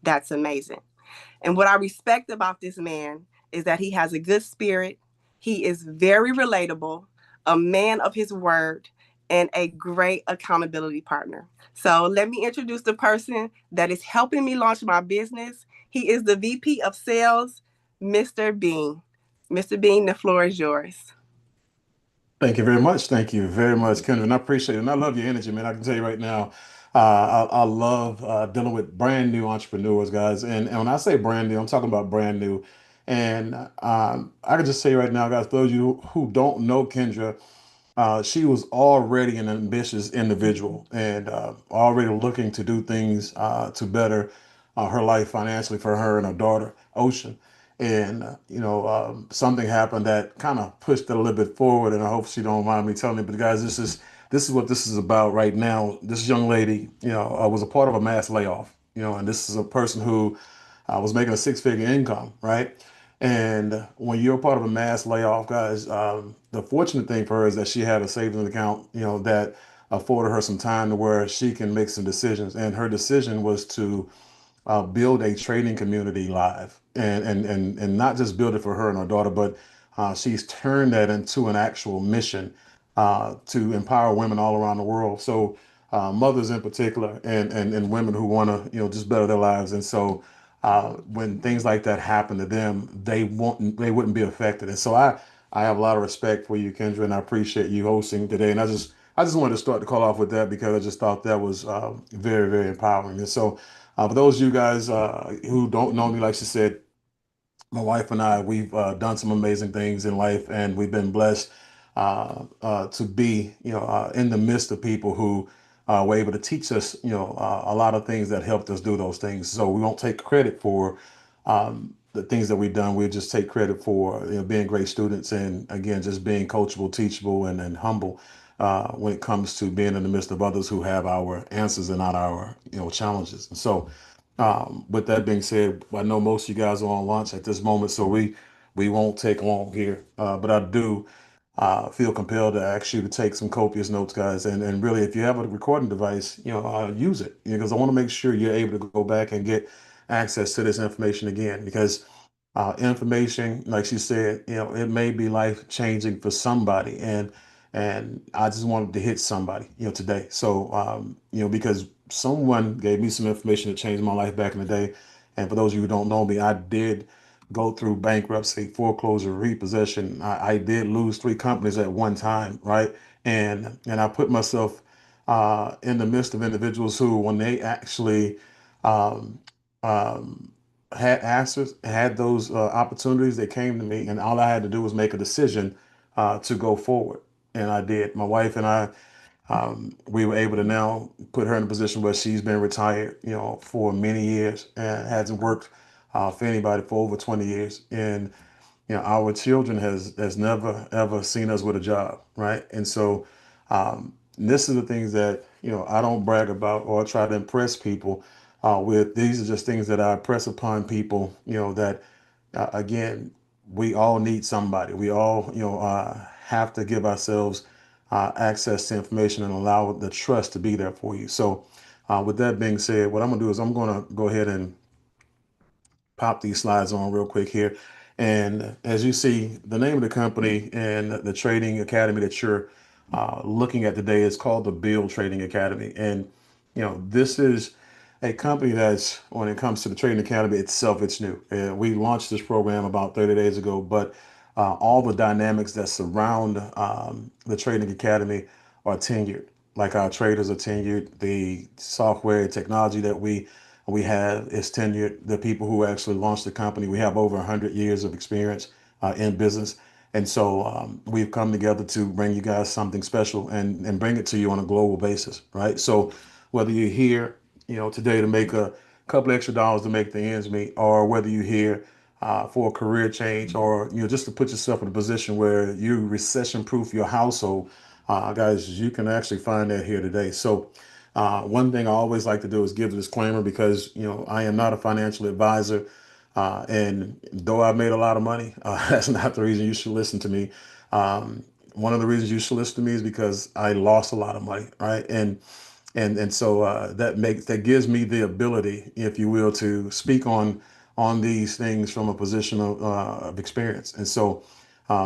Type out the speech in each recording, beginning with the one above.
That's amazing. And what I respect about this man is that he has a good spirit. He is very relatable, a man of his word, and a great accountability partner. So let me introduce the person that is helping me launch my business. He is the VP of Sales, Mr. Bean. Mr. Bean, the floor is yours. Thank you very much. Thank you very much, Kendra. I appreciate it. And I love your energy, man. I can tell you right now, I love dealing with brand new entrepreneurs, guys. And when I say brand new, I'm talking about brand new. And I can just say right now, guys, for those of you who don't know Kendra, she was already an ambitious individual and already looking to do things to better her life financially for her and her daughter, Ocean. And something happened that kind of pushed it a little bit forward. And I hope she don't mind me telling you, but guys, this is what this is about right now. This young lady, was a part of a mass layoff. And this is a person who was making a six-figure income, right? And when you're part of a mass layoff, guys, the fortunate thing for her is that she had a savings account, that afforded her some time to where she can make some decisions. And her decision was to build a trading community live, and not just build it for her and her daughter, but she's turned that into an actual mission to empower women all around the world. So mothers in particular, and women who want to just better their lives. And so when things like that happen to them, they wouldn't be affected. And so I have a lot of respect for you, Kendra, and I appreciate you hosting today. And I just wanted to start the call off with that because I just thought that was very, very empowering. And so for those of you guys who don't know me, like she said, my wife and I, we've done some amazing things in life, and we've been blessed to be, in the midst of people who were able to teach us, a lot of things that helped us do those things. So we won't take credit for the things that we've done. We just take credit for being great students, and again, just being coachable, teachable, and humble when it comes to being in the midst of others who have our answers and not our challenges. And so with that being said, I know most of you guys are on lunch at this moment, so we won't take long here. But I do feel compelled to ask you to take some copious notes, guys. And really, if you have a recording device, use it, because I want to make sure you're able to go back and get access to this information again. Because information, like she said, it may be life changing for somebody, and I just wanted to hit somebody, today. So because someone gave me some information that changed my life back in the day. And for those of you who don't know me, I did go through bankruptcy, foreclosure, repossession. I did lose three companies at one time, right? And I put myself in the midst of individuals who, when they actually um, um, had answers, had those opportunities, they came to me, and all I had to do was make a decision to go forward, and I did. My wife and I, we were able to now put her in a position where she's been retired, for many years and hasn't worked for anybody for over 20 years. And our children has never ever seen us with a job, right? And so this is the things that I don't brag about or try to impress people with. These are just things that I press upon people, that again, we all need somebody. We all have to give ourselves access to information and allow the trust to be there for you. So with that being said, what I'm gonna do is I'm gonna go ahead and pop these slides on real quick here. And as you see, the name of the company and the trading academy that you're looking at today is called the BYLD Trading Academy. And this is a company that's, when it comes to the Trading Academy itself, it's new. We launched this program about 30 days ago, but all the dynamics that surround the Trading Academy are tenured. Like our traders are tenured, the software and technology that we have is tenured. The people who actually launched the company, we have over 100 years of experience in business. And so we've come together to bring you guys something special and bring it to you on a global basis, right? So whether you're here, today to make a couple extra dollars to make the ends meet, or whether you're here for a career change, or just to put yourself in a position where you recession-proof your household, guys, you can actually find that here today. So one thing I always like to do is give a disclaimer, because I am not a financial advisor, and though I've made a lot of money, that's not the reason you should listen to me. One of the reasons you should listen to me is because I lost a lot of money, right? And And so that gives me the ability, if you will, to speak on these things from a position of experience. And so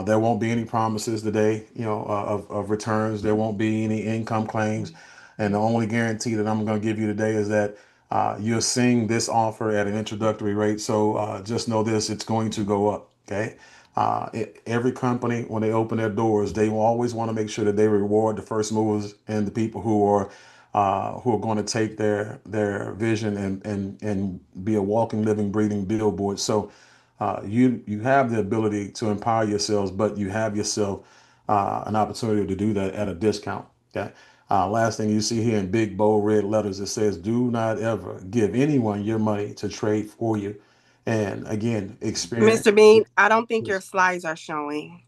there won't be any promises today, of returns. There won't be any income claims. And the only guarantee that I'm going to give you today is that you're seeing this offer at an introductory rate. So just know this, it's going to go up. Okay. Every company, when they open their doors, they will always want to make sure that they reward the first movers and the people who are going to take their vision and be a walking, living, breathing billboard. So you have the ability to empower yourselves, but you have yourself an opportunity to do that at a discount. Okay. Last thing you see here in big bold red letters, it says, "Do not ever give anyone your money to trade for you." And again, Mr. experience. Bean, I don't think your slides are showing.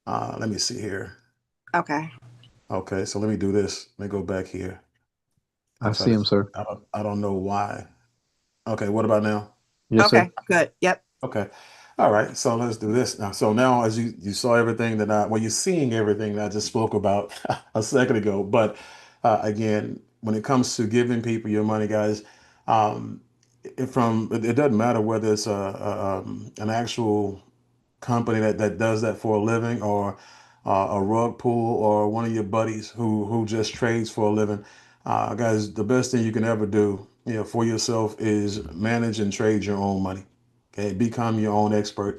Let me see here. Okay. Okay, so let me do this. Let me go back here. I I try see to. him, sir. I don't know why. Okay, what about now? Yes, Okay. sir. Good. Yep. Okay. All right. So let's do this now. So now, as you saw everything you're seeing everything that I just spoke about a second ago. But again, when it comes to giving people your money, guys, um, it doesn't matter whether it's an actual company that does that for a living, or a rug pull, or one of your buddies who just trades for a living. Guys, the best thing you can ever do, for yourself is manage and trade your own money. Okay, become your own expert.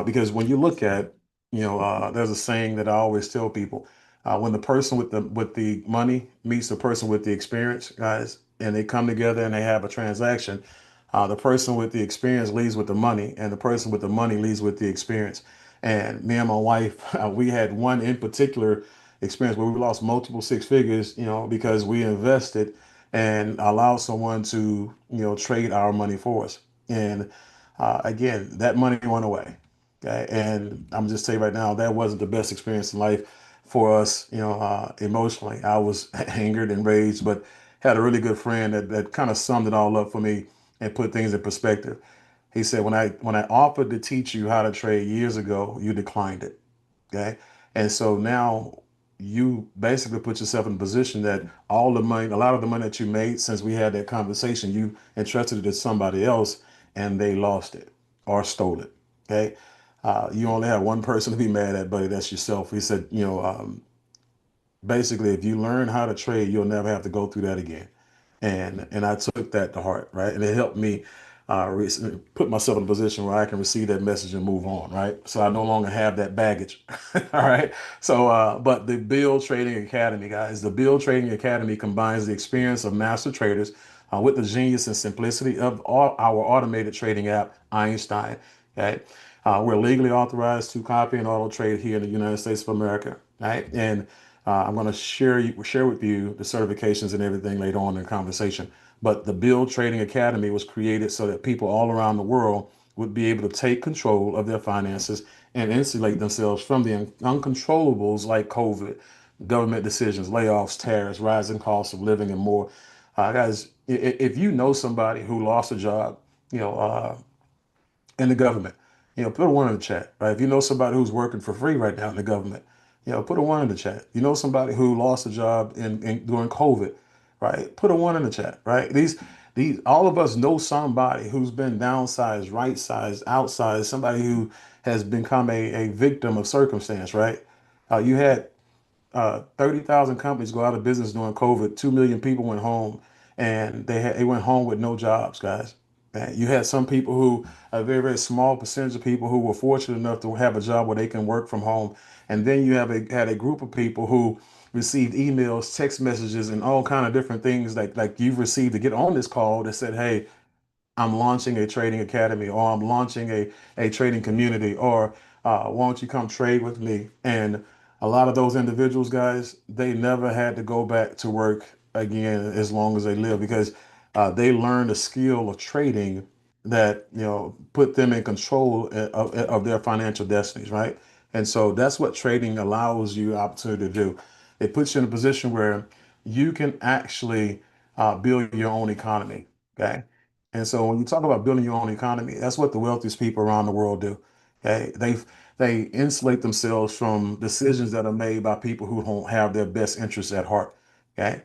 Because when you look at, there's a saying that I always tell people: when the person with the money meets the person with the experience, guys, and they come together and they have a transaction, the person with the experience leads with the money, and the person with the money leads with the experience. And me and my wife, we had one in particular experience where we lost multiple six figures, because we invested and allowed someone to, trade our money for us. And again, that money went away. Okay. And I'm just saying right now, that wasn't the best experience in life for us, emotionally. I was angered and raged, but had a really good friend that kind of summed it all up for me and put things in perspective. He said, when I offered to teach you how to trade years ago, you declined it. Okay. And so now you basically put yourself in a position that all the money, a lot of the money that you made since we had that conversation, you entrusted it to somebody else and they lost it or stole it. Okay. You only have one person to be mad at, buddy. That's yourself. He said, basically, if you learn how to trade, you'll never have to go through that again. And I took that to heart, right? And it helped me put myself in a position where I can receive that message and move on, right? So I no longer have that baggage. All right. So, but the Build Trading Academy, guys, the Build Trading Academy combines the experience of master traders with the genius and simplicity of our automated trading app, Einstein. Okay. We're legally authorized to copy and auto trade here in the United States of America, right? And I'm going to share with you the certifications and everything later on in the conversation. But the Build Trading Academy was created so that people all around the world would be able to take control of their finances and insulate themselves from the uncontrollables like COVID, government decisions, layoffs, tariffs, rising costs of living, and more. Guys, if you know somebody who lost a job, you know, in the government, put a one in the chat, right? If you know somebody who's working for free right now in the government, put a one in the chat. You know somebody who lost a job during COVID, right? Put a one in the chat, right? All of us know somebody who's been downsized, right sized, outsized, somebody who has become a victim of circumstance, right? You had 30,000 companies go out of business during COVID. 2 million people went home, and they went home with no jobs, guys. And you had some people who, a very, very small percentage of people who were fortunate enough to have a job where they can work from home. And then you had a group of people who received emails, text messages, and all kind of different things like you've received to get on this call that said, "Hey, I'm launching a trading academy," or "I'm launching a trading community," or "why don't you come trade with me?" And a lot of those individuals, guys, they never had to go back to work again as long as they live, because they learned a skill of trading that, put them in control of their financial destinies, right? And so that's what trading allows you opportunity to do. It puts you in a position where you can actually build your own economy. Okay. And so when you talk about building your own economy, that's what the wealthiest people around the world do. Okay. They insulate themselves from decisions that are made by people who don't have their best interests at heart. Okay.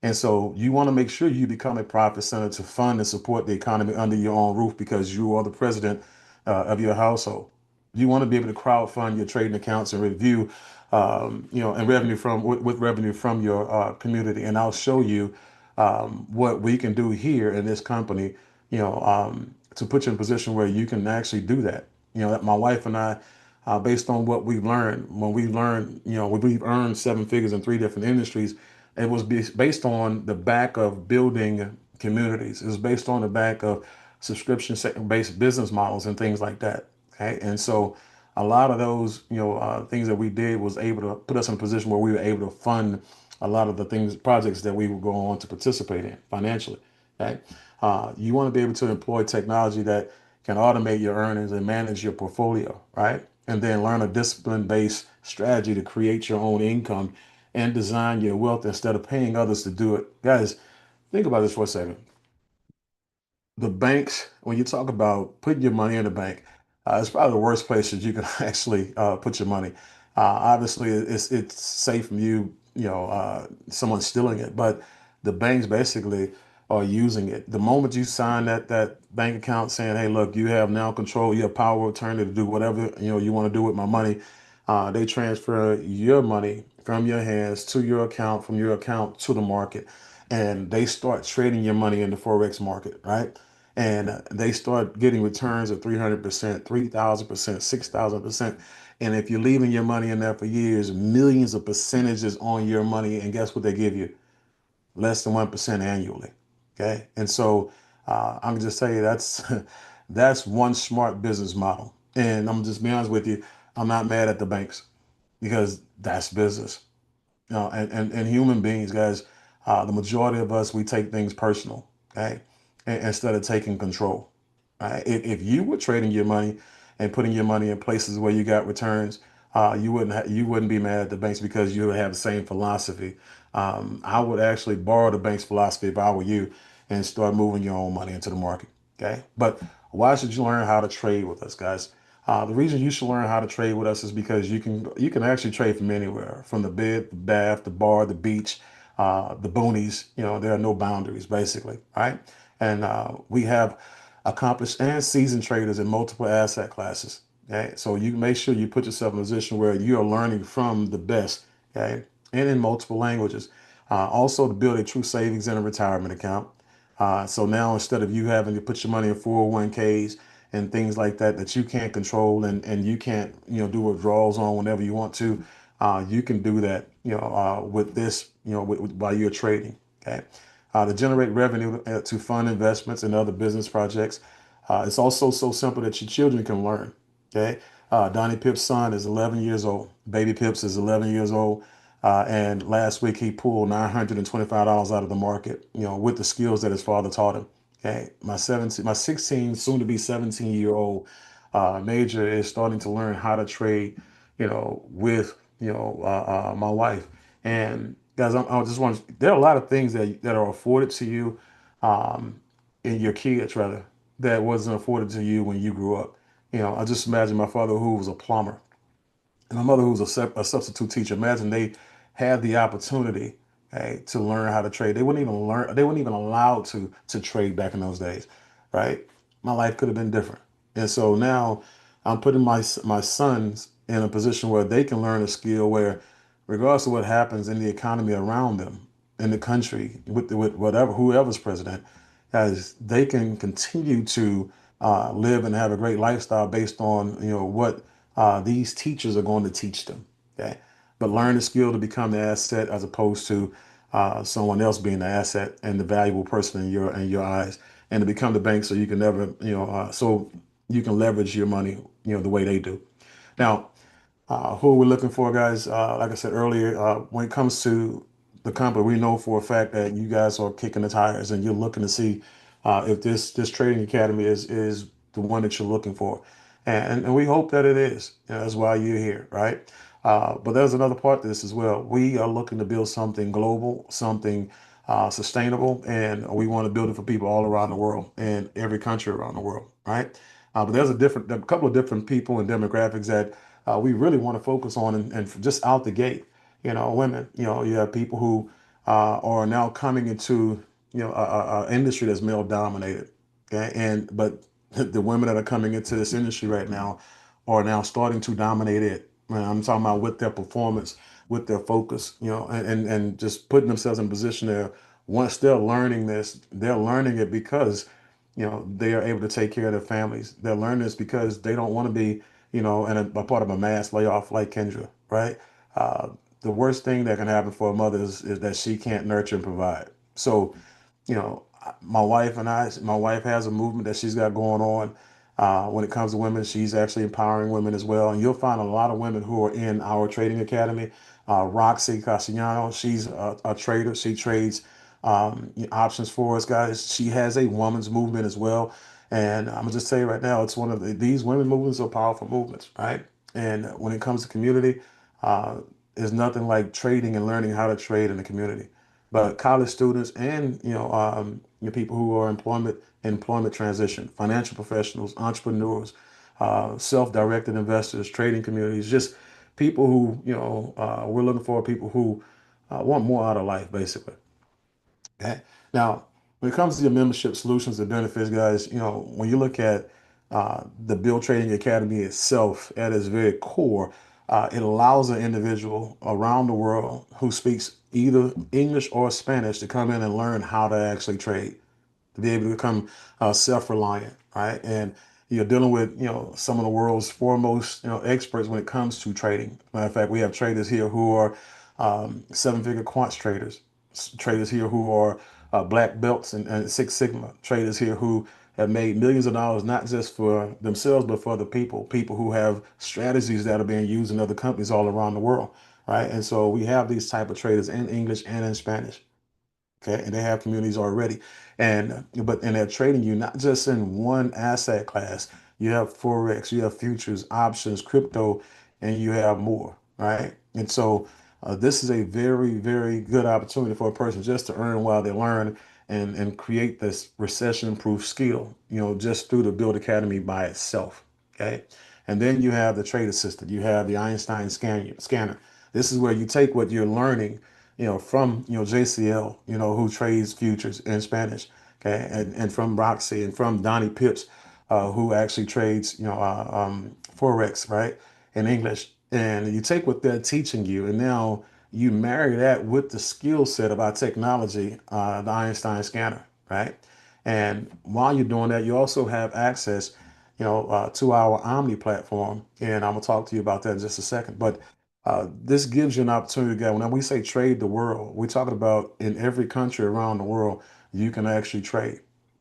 And so you want to make sure you become a profit center to fund and support the economy under your own roof because you are the president of your household. You want to be able to crowd fund your trading accounts and review, and revenue from with revenue from your community. And I'll show you what we can do here in this company, to put you in a position where you can actually do that. That my wife and I, based on what we've learned, when we've earned seven figures in three different industries, it was based on the back of building communities. It was based on the back of subscription-based business models and things like that. Okay, and so a lot of those, things that we did was able to put us in a position where we were able to fund a lot of the projects that we would go on to participate in financially. Okay, you want to be able to employ technology that can automate your earnings and manage your portfolio, right? And then learn a discipline-based strategy to create your own income and design your wealth instead of paying others to do it. Guys, think about this for a second. The banks, when you talk about putting your money in the bank, it's probably the worst place that you can actually put your money. Obviously, it's safe from someone stealing it, but the banks basically are using it. The moment you sign that bank account saying, "Hey, look, you have now control, you have power of attorney to do whatever you want to do with my money," they transfer your money from your hands to your account, from your account to the market, and they start trading your money in the forex market, right? And they start getting returns of 300%, 3,000%, 6,000%. And if you're leaving your money in there for years, millions of percentages on your money, and guess what they give you? Less than 1% annually. Okay. And so I'm just saying that's one smart business model. And I'm just be honest with you, I'm not mad at the banks because that's business. And human beings, guys, the majority of us, we take things personal, okay, instead of taking control. Right? If you were trading your money and putting your money in places where you got returns, you wouldn't be mad at the banks because you would have the same philosophy. I would actually borrow the bank's philosophy if I were you and start moving your own money into the market. Okay, but why should you learn how to trade with us, guys? The reason you should learn how to trade with us is because you can actually trade from anywhere, from the bed, the bath, the bar, the beach, the boonies. There are no boundaries, basically, right? And we have accomplished and seasoned traders in multiple asset classes. Okay, so you make sure you put yourself in a position where you are learning from the best. Okay, and in multiple languages. Also, to build a true savings and a retirement account. So now instead of you having to put your money in 401ks and things like that that you can't control and you can't do withdrawals on whenever you want to, you can do that with this while you're trading. Okay, to generate revenue to fund investments and other business projects. It's also so simple that your children can learn. Okay, Donnie Pip's son is 11 years old. Baby Pips is 11 years old. And last week he pulled $925 out of the market, with the skills that his father taught him. Okay, my 16, soon to be 17-year-old major is starting to learn how to trade, with my wife. And guys, I just want there are a lot of things that are afforded to you, um, in your kids rather, that wasn't afforded to you when you grew up. I just imagine my father who was a plumber and my mother who was a substitute teacher. Imagine they had the opportunity, okay, to learn how to trade. They wouldn't even learn. They weren't even allowed to trade back in those days, right? My life could have been different. And so now I'm putting my sons in a position where they can learn a skill where, regardless of what happens in the economy around them, in the country, with whatever whoever's president, as they can continue to live and have a great lifestyle based on what these teachers are going to teach them. Okay, but learn the skill to become the asset as opposed to someone else being the asset and the valuable person in your eyes, and to become the bank so you can never so you can leverage your money the way they do. Now, who we're looking for, guys. Like I said earlier, when it comes to the company, we know for a fact that you guys are kicking the tires and you're looking to see if this trading academy is the one that you're looking for, and we hope that it is. That's why you're here, right? But there's another part to this as well. We are looking to build something global, something sustainable, and we want to build it for people all around the world and every country around the world, right? But there's a couple of different people and demographics that we really want to focus on, and just out the gate, women. You have people who are now coming into a industry that's male dominated. Okay, and but the women that are coming into this industry right now are now starting to dominate it. I'm talking about with their performance, with their focus, and just putting themselves in a position there. Once they're learning this, they're learning it because they are able to take care of their families. They're learning this because they don't want to be a part of a mass layoff like Kendra, right? Uh, the worst thing that can happen for a mother is that she can't nurture and provide. So, my wife has a movement that she's got going on. When it comes to women, she's actually empowering women as well. And you'll find a lot of women who are in our trading academy. Roxy Castellano, she's a trader. She trades options for us, guys. She has a woman's movement as well. And I'm gonna just tell you right now, it's one of these women movements are powerful movements, right? And when it comes to community, uh, there's nothing like trading and learning how to trade in the community. But college students and people who are employment transition, financial professionals, entrepreneurs, self-directed investors, trading communities, just people who we're looking for people who want more out of life, basically. Okay. Now, when it comes to your membership solutions and benefits, guys, when you look at the Bill Trading Academy itself at its very core, it allows an individual around the world who speaks either English or Spanish to come in and learn how to actually trade, to be able to become self-reliant, right? And you're dealing with some of the world's foremost experts when it comes to trading. Matter of fact, we have traders here who are seven-figure quant traders, traders here who are black belts and Six Sigma traders here who have made millions of dollars not just for themselves but for the people who have strategies that are being used in other companies all around the world, right? And so we have these type of traders in English and in Spanish. Okay, and they have communities already, and they're trading you not just in one asset class. You have forex, you have futures, options, crypto, and you have more, right? And so this is a very, very good opportunity for a person just to earn while they learn and create this recession-proof skill, just through the Build Academy by itself. Okay, and then you have the trade assistant, you have the Einstein scanner. This is where you take what you're learning from JCL, who trades futures in Spanish, okay, and from Roxy and from Donnie Pips, who actually trades forex, right, in English. And you take what they're teaching you, and now you marry that with the skill set of our technology, the Einstein scanner, right? And while you're doing that, you also have access, to our Omni platform, and I'm gonna talk to you about that in just a second. But this gives you an opportunity, guys. When we say trade the world, we're talking about in every country around the world, you can actually trade.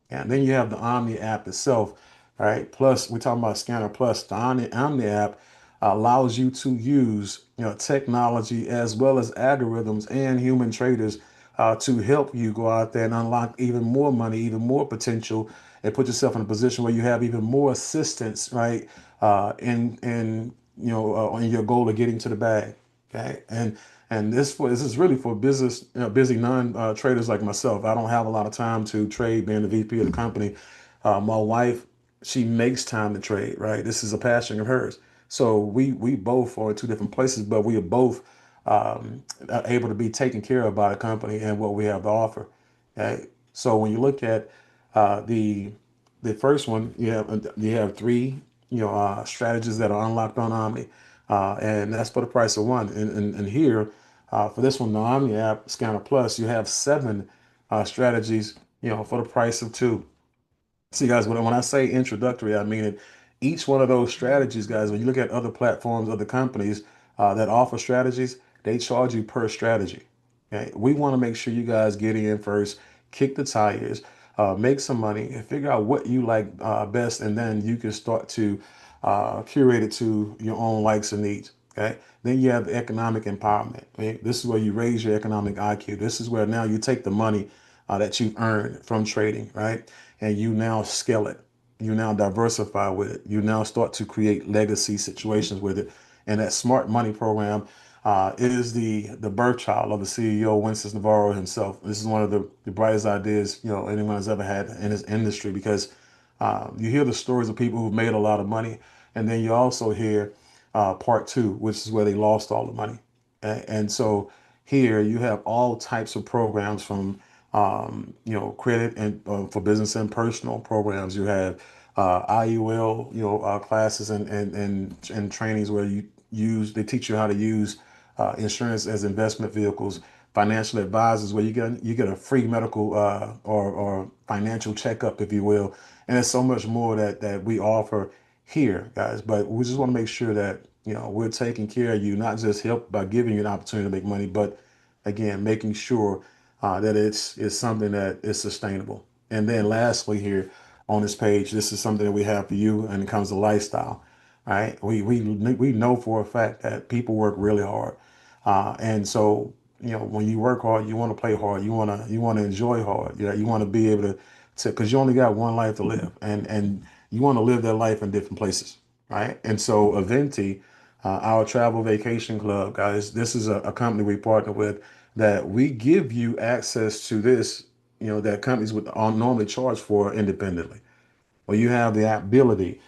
And then you have the Omni app itself, right? Plus, we're talking about Scanner Plus. The Omni app allows you to use technology as well as algorithms and human traders to help you go out there and unlock even more money, even more potential, and put yourself in a position where you have even more assistance, right? In your goal of getting to the bag. Okay, and this is really for business, busy non traders like myself. I don't have a lot of time to trade, being the VP of the company. My wife, she makes time to trade. Right, this is a passion of hers. So we both are in two different places, but we are both able to be taken care of by the company and what we have to offer. Okay, so when you look at the first one, you have three strategies that are unlocked on Omni, and that's for the price of one. And here, for this one, the Omni app Scanner Plus, you have seven strategies, for the price of two. See, guys, when I say introductory, I mean it. Each one of those strategies, guys, when you look at other platforms, other companies that offer strategies, they charge you per strategy. Okay? We want to make sure you guys get in first, kick the tires, make some money, and figure out what you like best, and then you can start to curate it to your own likes and needs. Okay. Then you have economic empowerment. Okay? This is where you raise your economic IQ. This is where now you take the money that you've earned from trading, right? And you now scale it. You now diversify with it. You now start to create legacy situations with it. And that smart money program is the birth child of the CEO Winston Navarro himself. This is one of the brightest ideas anyone has ever had in this industry because you hear the stories of people who've made a lot of money, and then you also hear part two, which is where they lost all the money. And so Here you have all types of programs from credit and for business and personal programs. You have IUL, classes and trainings where they teach you how to use insurance as investment vehicles, financial advisors where you get a free medical or financial checkup, if you will. And there's so much more that we offer here, guys. But we just want to make sure that we're taking care of you, not just help by giving you an opportunity to make money, but again, making sure that it's something that is sustainable. And then lastly, here on this page, this is something that we have for you, and it comes to lifestyle. Right? We know for a fact that people work really hard, and so when you work hard, you want to play hard, you want to enjoy hard. You want to be able to because you only got one life to live, and you want to live that life in different places, right? And so Aventi, our travel vacation club, guys, this is a company we partner with that we give you access to this, that companies would normally charge for independently, or you have the ability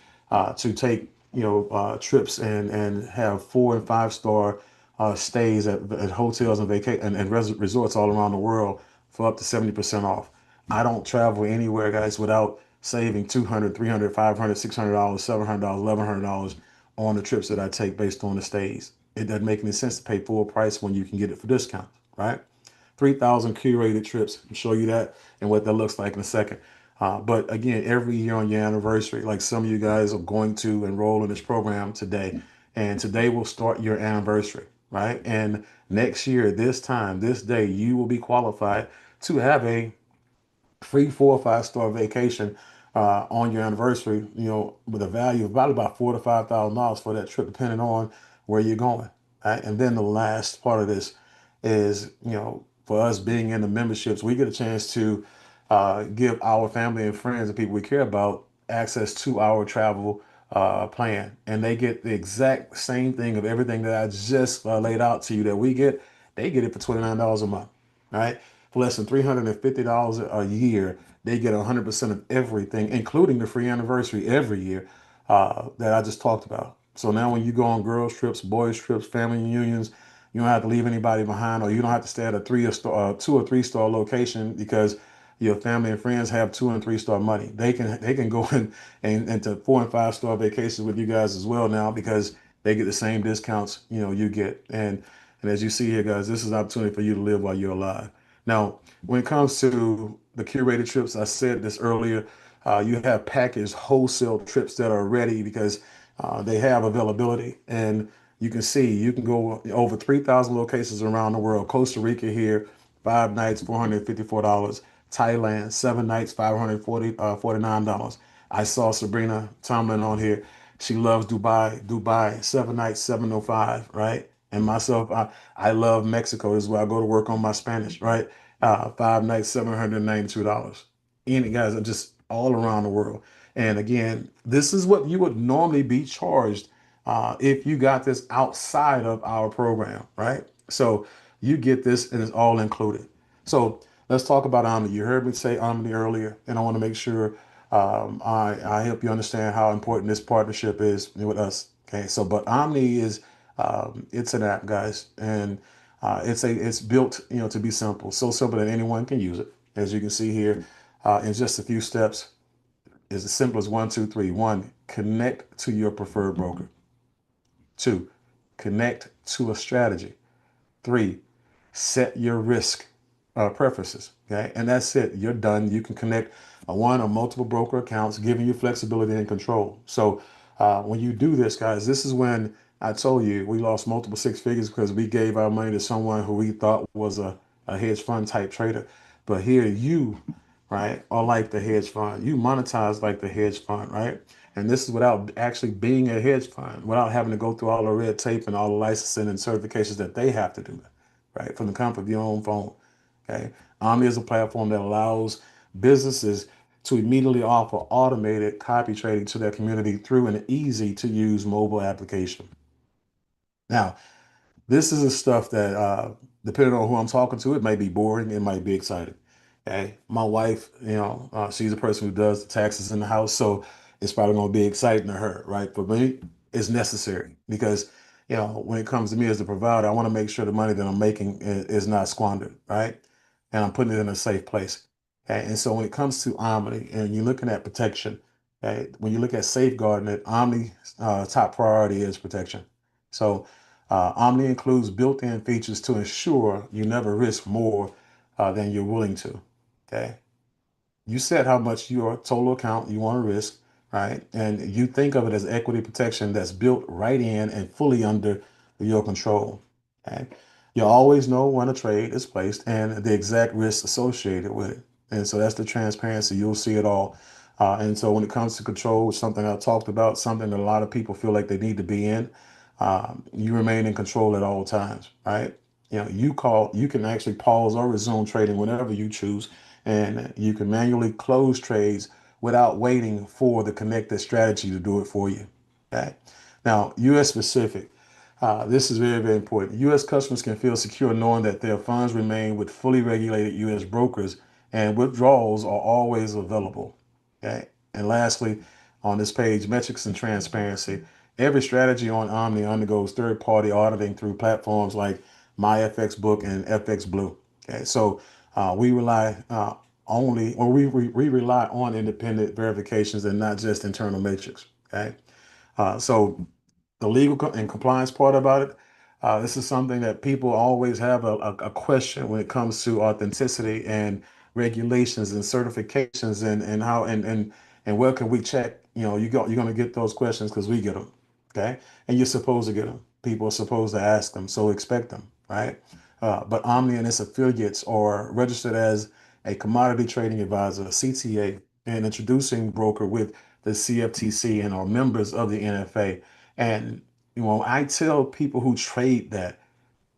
to take trips and have 4 and 5 star stays at hotels and resorts all around the world for up to 70% off. I don't travel anywhere, guys, without saving 200, 300, 500, $600, $700, $1,100 on the trips that I take based on the stays. It doesn't make any sense to pay full price when you can get it for discount, right? 3,000 curated trips. I'll show you that and what that looks like in a second. But again, every year on your anniversary, like some of you guys are going to enroll in this program today, and today will start your anniversary, right? And next year, this time, this day, you will be qualified to have a free 4 or 5 star vacation on your anniversary, with a value of about $4,000 to $5,000 for that trip, depending on where you're going. Right? And then the last part of this is, for us being in the memberships, we get a chance to give our family and friends and people we care about access to our travel plan, and they get the exact same thing of everything that I just laid out to you that we get. They get it for $29 a month, right? For less than $350 a year, they get 100% of everything, including the free anniversary every year that I just talked about. So now when you go on girls trips, boys trips, family reunions, you don't have to leave anybody behind, or you don't have to stay at a 2 or 3 star location because your family and friends have 2 and 3 star money. They can go into 4 and 5 star vacations with you guys as well now because they get the same discounts you get. And as you see here, guys, this is an opportunity for you to live while you're alive. Now, when it comes to the curated trips, I said this earlier, you have packaged wholesale trips that are ready because they have availability. And you can see you can go over 3,000 locations around the world. Costa Rica here, 5 nights, $454. Thailand, 7 nights, $549. I saw Sabrina Tomlin on here. She loves Dubai, 7 nights, 705, right? And myself, I love Mexico. This is where I go to work on my Spanish, right? 5 nights, $792. And guys are just all around the world. And again, this is what you would normally be charged if you got this outside of our program, right? So you get this and it's all included. So let's talk about Omni. You heard me say Omni earlier, and I want to make sure I help you understand how important this partnership is with us. Okay, so but Omni is it's an app, guys, and it's built to be simple, so simple that anyone can use it. As you can see here, in just a few steps, is as simple as one, two, three. One, connect to your preferred broker. Two, connect to a strategy. Three, set your risk preferences. Okay, and that's it. You're done. You can connect one or multiple broker accounts, giving you flexibility and control. So when you do this, guys, this is when I told you we lost multiple six figures because we gave our money to someone who we thought was a hedge fund type trader. But here you, right, are like the hedge fund. You monetize like the hedge fund, right? And this is without actually being a hedge fund, without having to go through all the red tape and all the licensing and certifications that they have to do, right? From the comfort of your own phone. Okay. Omni is a platform that allows businesses to immediately offer automated copy trading to their community through an easy to use mobile application. Now, this is the stuff that, depending on who I'm talking to, it might be boring, it might be exciting. Okay, my wife, she's the person who does the taxes in the house, so it's probably going to be exciting to her, right? For me, it's necessary because when it comes to me as a provider, I want to make sure the money that I'm making is not squandered, right? And I'm putting it in a safe place. Okay? And so when it comes to Omni and you're looking at protection, okay, when you look at safeguarding it, Omni top priority is protection. So Omni includes built-in features to ensure you never risk more than you're willing to. Okay. You set how much your total account you want to risk, right? And you think of it as equity protection that's built right in and fully under your control. Okay. You always know when a trade is placed and the exact risks associated with it. And so that's the transparency. You'll see it all. And so when it comes to control, which is something I talked about, something that a lot of people feel like they need to be in, you remain in control at all times, right? You can actually pause or resume trading whenever you choose, and you can manually close trades without waiting for the connected strategy to do it for you. Okay. Now, U.S. specific. This is very, very important. U.S. customers can feel secure knowing that their funds remain with fully regulated U.S. brokers and withdrawals are always available. Okay. And lastly, on this page, metrics and transparency. Every strategy on Omni undergoes third-party auditing through platforms like MyFXBook and FX Blue. Okay, so we rely we rely on independent verifications and not just internal metrics. Okay, so the legal and compliance part about it. This is something that people always have a question when it comes to authenticity and regulations and certifications and how and where can we check? You're going to get those questions because we get them. Okay, and you're supposed to get them. People are supposed to ask them, so expect them, right? But Omni and its affiliates are registered as a commodity trading advisor, CTA, and introducing broker with the CFTC and are members of the NFA. And I tell people who trade that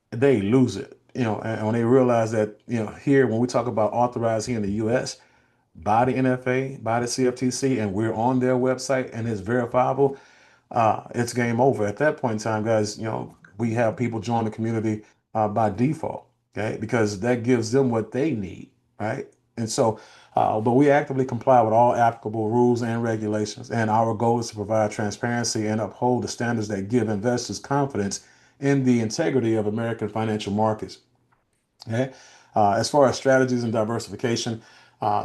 they lose it. And when they realize that, here when we talk about authorized here in the U.S. by the NFA, by the CFTC, and we're on their website and it's verifiable, it's game over. At that point in time, guys, we have people join the community by default, okay? Because that gives them what they need, right? And so, but we actively comply with all applicable rules and regulations, and our goal is to provide transparency and uphold the standards that give investors confidence in the integrity of American financial markets. Okay. As far as strategies and diversification,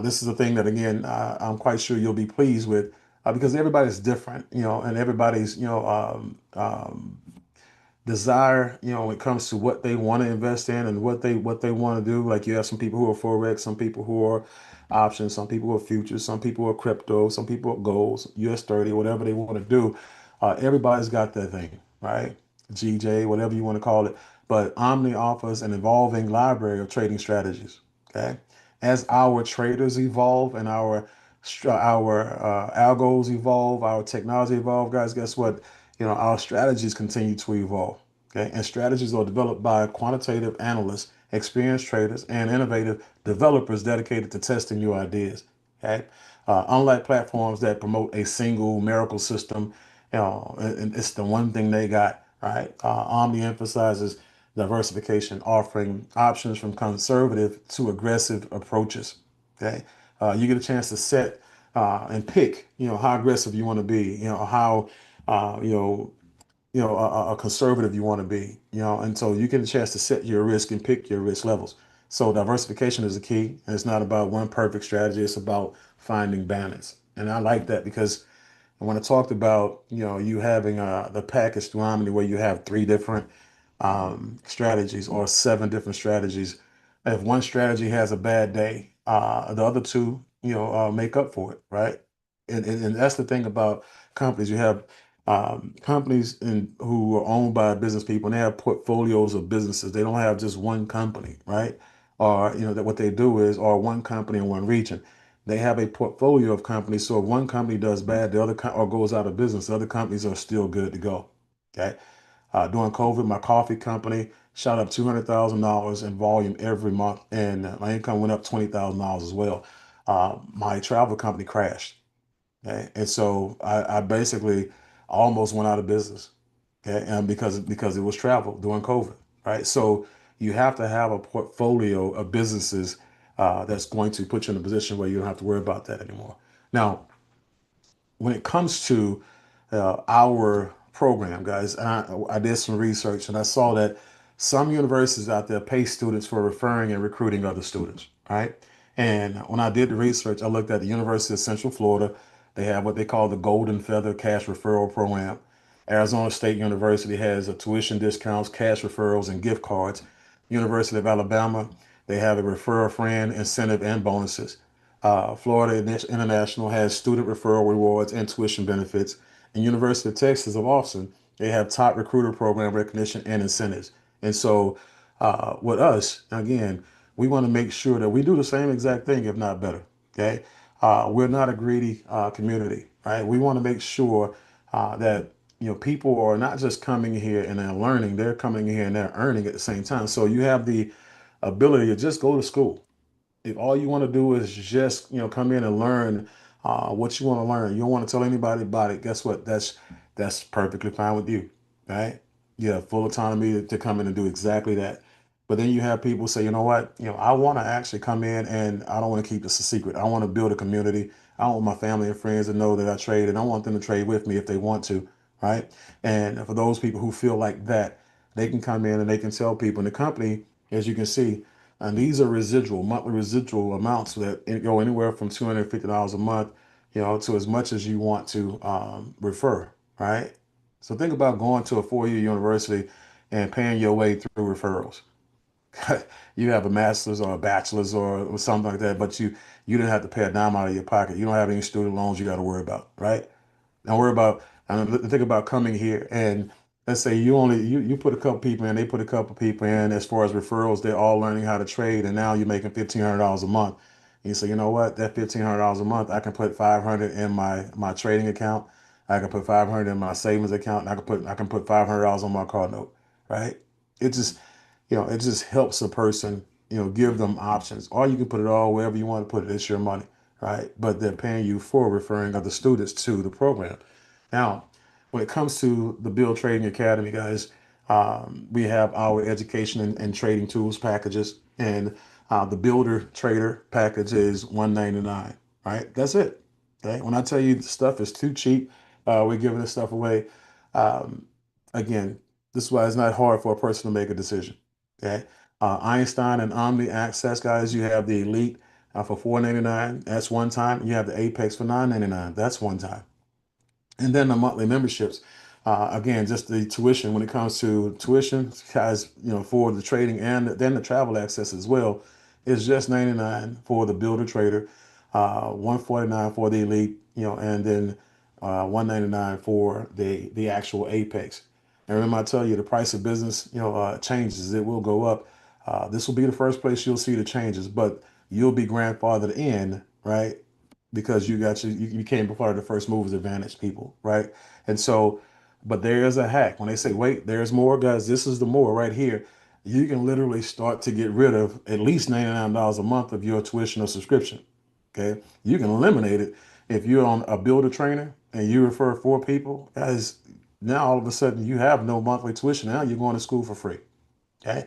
this is a thing that again I'm quite sure you'll be pleased with because everybody's different, and everybody's desire, when it comes to what they want to invest in and what they want to do. Like you have some people who are forex, some people who are options, some people who are futures, some people are crypto, some people are golds, US 30, whatever they want to do. Everybody's got their thing, right? GJ, whatever you want to call it. But Omni offers an evolving library of trading strategies. Okay, as our traders evolve and our algos evolve, our technology evolve, guys. Guess what? Our strategies continue to evolve. Okay, and strategies are developed by quantitative analysts, experienced traders, and innovative developers dedicated to testing new ideas. Okay, unlike platforms that promote a single miracle system, and it's the one thing they got. Right, Omni emphasizes diversification, offering options from conservative to aggressive approaches. Okay, you get a chance to set and pick, how aggressive you want to be, how uh, you know, a conservative you want to be, and so you get a chance to set your risk and pick your risk levels. So diversification is the key, and it's not about one perfect strategy. It's about finding balance, and I like that because when I talked about, you having the package through Omni where you have three different strategies or seven different strategies. If one strategy has a bad day, the other two, make up for it, right? And that's the thing about companies. You have companies who are owned by business people, and they have portfolios of businesses. They don't have just one company, right? Or that what they do is, or one company in one region. They have a portfolio of companies. So if one company does bad, or goes out of business, the other companies are still good to go. Okay. During COVID, my coffee company shot up $200,000 in volume every month, and my income went up $20,000 as well. My travel company crashed, okay? And so I basically almost went out of business, okay? And because it was travel during COVID, right? So you have to have a portfolio of businesses that's going to put you in a position where you don't have to worry about that anymore. Now, when it comes to our program, guys. And I did some research and I saw that some universities out there pay students for referring and recruiting other students, right? And when I did the research, I looked at the University of Central Florida. They have what they call the Golden Feather Cash Referral Program. Arizona State University has a tuition discounts, cash referrals, and gift cards. University of Alabama, they have a refer a friend incentive and bonuses. Florida International has student referral rewards and tuition benefits. And University of Texas of Austin, they have top recruiter program recognition and incentives. And so, with us, again, we want to make sure that we do the same exact thing, if not better. Okay, we're not a greedy community, right? We want to make sure that people are not just coming here and they're learning; they're coming here and they're earning at the same time. So you have the ability to just go to school. If all you want to do is just come in and learn what you want to learn, you don't want to tell anybody about it. Guess what? That's perfectly fine with you, right? You have full autonomy to come in and do exactly that. But then you have people say, you know what? I want to actually come in and I don't want to keep this a secret. I want to build a community. I want my family and friends to know that I trade, and I want them to trade with me if they want to, right? And for those people who feel like that, they can come in and they can tell people in the company, as you can see, and these are residual, monthly residual amounts that go anywhere from $250 a month, to as much as you want to refer, right? So think about going to a 4-year university and paying your way through referrals. You have a master's or a bachelor's or something like that, but you didn't have to pay a dime out of your pocket. You don't have any student loans you got to worry about, right? Don't worry about and think about coming here and let's say you put a couple people in, they put a couple people in as far as referrals, they're all learning how to trade and now you're making $1,500 a month. And you say, you know what, that $1,500 a month, I can put 500 in my trading account, I can put 500 in my savings account, and I can put $500 on my car note, right? It just it just helps a person, give them options. Or you can put it all wherever you want to put it. It's your money, right? But they're paying you for referring other students to the program. Now, when it comes to the Build Trading Academy, guys, we have our education and trading tools packages, and the Builder Trader package is $199. Right? That's it. Okay. When I tell you the stuff is too cheap, we're giving this stuff away. Um, Again, this is why it's not hard for a person to make a decision. Okay. Einstein and Omni Access, guys, you have the Elite for $499. That's one time. You have the Apex for $999. That's one time. And then the monthly memberships. Again, just the tuition when it comes to tuition, guys, for the trading and then the travel access as well, is just 99 for the builder trader, 149 for the elite, and then 199 for the actual apex. And remember, I tell you, the price of business, changes. It will go up. This will be the first place you'll see the changes, but you'll be grandfathered in, right? Because you came before the first movers advantage people, right? And so, but there is a hack. When they say, wait, there's more, guys, this is the more right here. You can literally start to get rid of at least $99 a month of your tuition or subscription. Okay. You can eliminate it if you're on a builder trainer and you refer 4 people, guys. Now all of a sudden you have no monthly tuition. Now you're going to school for free. Okay.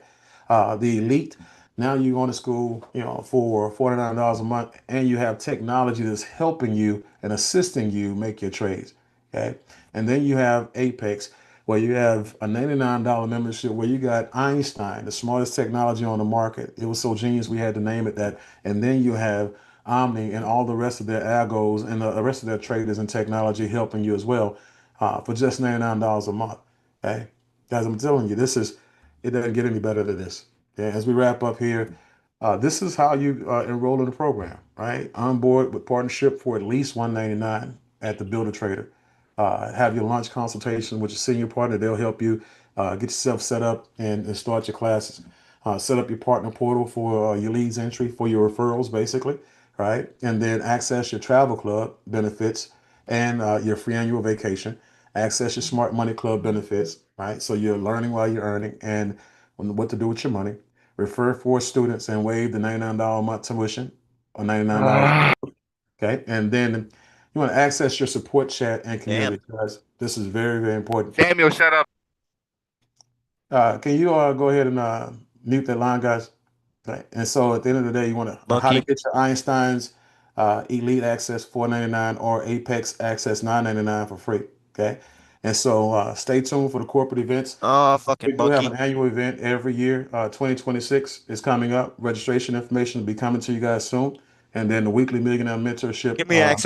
The elite, now you're going to school, for $49 a month, and you have technology that's helping you and assisting you make your trades. Okay. And then you have Apex, where you have a $99 membership where you got Einstein, the smartest technology on the market. It was so genius we had to name it that. And then you have Omni and all the rest of their algos and the rest of their traders and technology helping you as well for just $99 a month. Okay. Guys, I'm telling you, it doesn't get any better than this. Okay, as we wrap up here, this is how you enroll in the program, right? On board with partnership for at least $199 at the Builder Trader. Have your lunch consultation with your senior partner. They'll help you get yourself set up and start your classes. Set up your partner portal for your leads entry for your referrals, basically, right? And then access your travel club benefits and your free annual vacation. Access your Smart Money Club benefits, right? So you're learning while you're earning and what to do with your money. Refer 4 students and waive the $99 a month tuition or $99. Okay. And then you want to access your support chat and Damn. community, guys. This is very, very important. Samuel, shut up. Can you go ahead and mute that line, guys? Okay. And so at the end of the day, you want to how to Lucky. get your Einstein's Elite Access $499 or Apex Access $999 for free. Okay. And so stay tuned for the corporate events. Oh, We fucking do have an Bucky. annual event every year. 2026 is coming up. Registration information will be coming to you guys soon. And then the weekly millionaire mentorship Give me access.